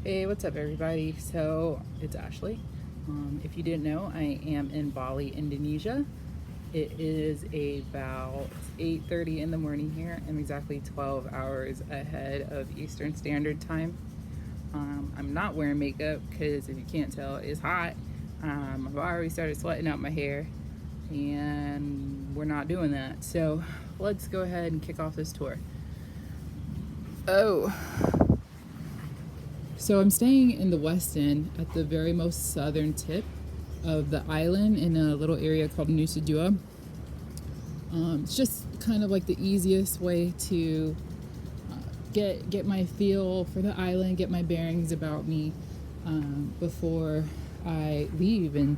Hey, what's up, everybody? So it's Ashley. If you didn't know, I am in Bali, Indonesia. It is about 8:30 in the morning here. I'm exactly 12 hours ahead of Eastern Standard Time. I'm not wearing makeup because, if you can't tell, it's hot. I've already started sweating out my hair, and we're not doing that. So let's go ahead and kick off this tour. Oh, So I'm staying in the West End at the very most southern tip of the island in a little area called Nusa Dua. It's just kind of like the easiest way to get my feel for the island, get my bearings about me before I leave and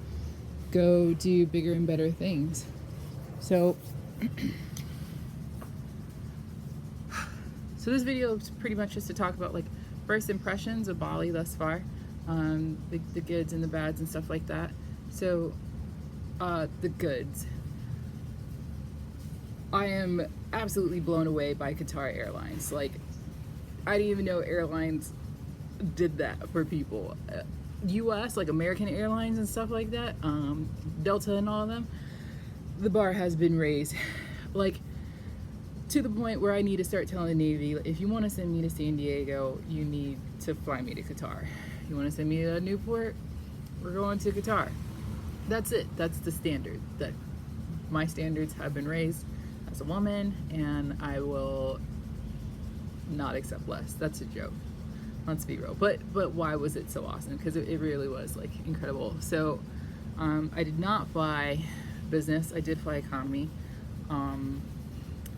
go do bigger and better things. So, so this video is pretty much just to talk about like first impressions of Bali thus far, the goods and the bads and stuff like that. So, the goods. I am absolutely blown away by Qatar Airlines. Like, I didn't even know airlines did that for people. US, like American Airlines and stuff like that, Delta and all of them, the bar has been raised. Like, to the point where I need to start telling the Navy, if you want to send me to San Diego, you need to fly me to Qatar. You want to send me to Newport? We're going to Qatar. That's it. That's the standard. That my standards have been raised as a woman, and I will not accept less. That's a joke. Let's be real. But why was it so awesome? Because it really was like incredible. So I did not fly business. I did fly economy.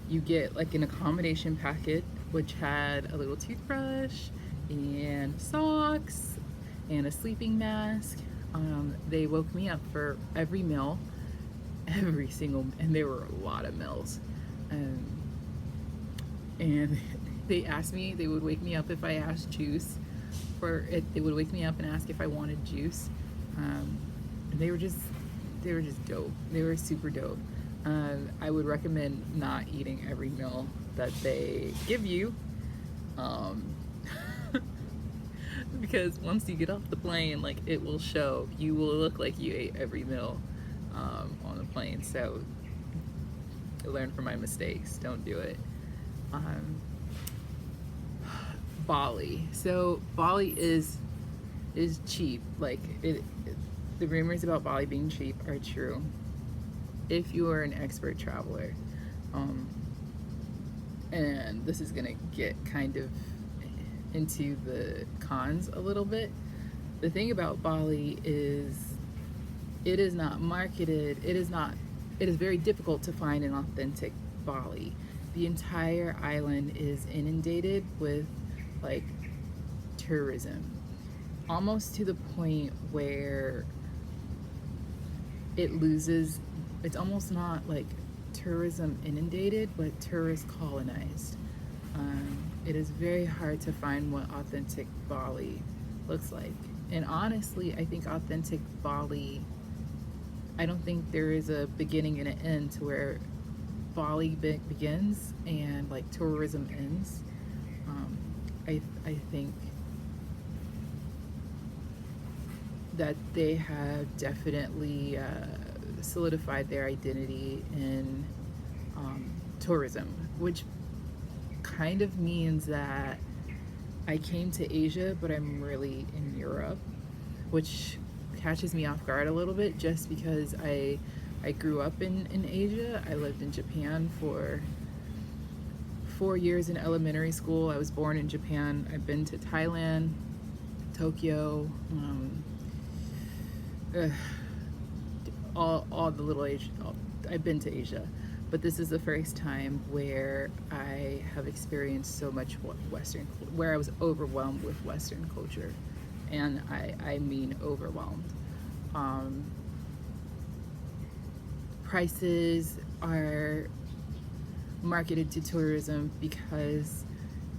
You get like an accommodation packet, which had a little toothbrush and socks and a sleeping mask. They woke me up for every meal, every single, and there were a lot of meals. And they asked me, they would wake me up if I asked juice, or they would wake me up and ask if I wanted juice. And they were just dope. They were super dope. I would recommend not eating every meal that they give you, because once you get off the plane, like, it will show. You will look like you ate every meal on the plane. So I learned from my mistakes. Don't do it. Bali. So Bali is cheap. Like, the rumors about Bali being cheap are true if you are an expert traveler. And this is gonna get kind of into the cons a little bit. The thing about Bali is it is not marketed. It is very difficult to find an authentic Bali. The entire island is inundated with like tourism, almost to the point where it's almost not like tourism inundated, but tourist colonized. It is very hard to find what authentic Bali looks like. And honestly, I think authentic Bali, I don't think there is a beginning and an end to where Bali begins and like tourism ends. I think that they have definitely solidified their identity in tourism, which kind of means that I came to Asia, but I'm really in Europe, which catches me off guard a little bit, just because I grew up in Asia. I lived in Japan for 4 years in elementary school. I was born in Japan. I've been to Thailand, Tokyo, all the little Asia. I've been to Asia, but this is the first time where I have experienced so much Western, where I was overwhelmed with Western culture, and I mean overwhelmed. Prices are marketed to tourism because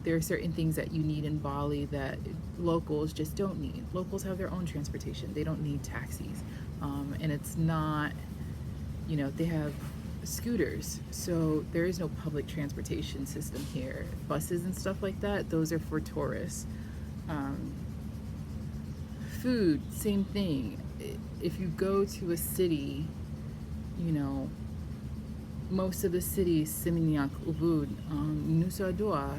there are certain things that you need in Bali that locals just don't need. Locals have their own transportation. They don't need taxis. And it's not, they have scooters. So there is no public transportation system here. Buses and stuff like that, those are for tourists. food, same thing. If you go to a city, you know, most of the cities, Seminyak, Ubud, Nusa Dua,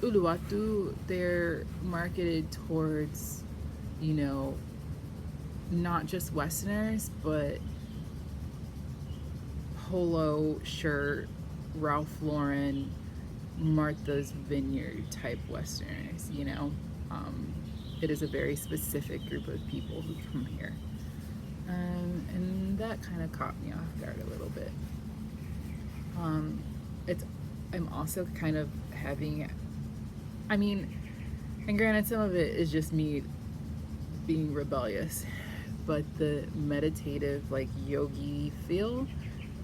Uluwatu, they're marketed towards, you know, not just Westerners, but polo shirt, Ralph Lauren, Martha's Vineyard type Westerners, you know. It is a very specific group of people who come here. And that kind of caught me off guard a little bit. I'm also kind of having, I mean, and granted, some of it is just me being rebellious, but the meditative, like yogi feel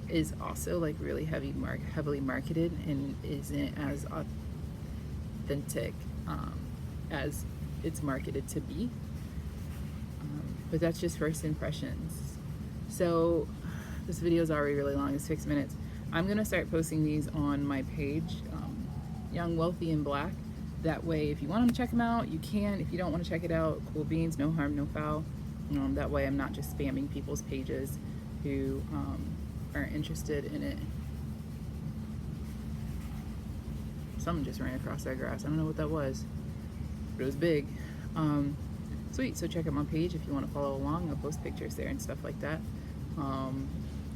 is also like really heavily marketed and isn't as authentic as it's marketed to be. But that's just first impressions. So this video is already really long, it's 6 minutes. I'm gonna start posting these on my page, Young, Wealthy, and Black. That way, if you want to check them out, you can. If you don't want to check it out, cool beans, no harm, no foul. That way I'm not just spamming people's pages who aren't interested in it. Someone just ran across that grass. I don't know what that was, but it was big. Sweet, so check out my page if you want to follow along. I'll post pictures there and stuff like that.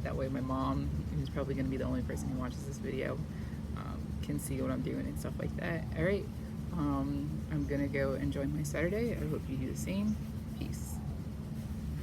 That way my mom, who's probably going to be the only person who watches this video, can see what I'm doing and stuff like that. All right, I'm going to go enjoy my Saturday. I hope you do the same.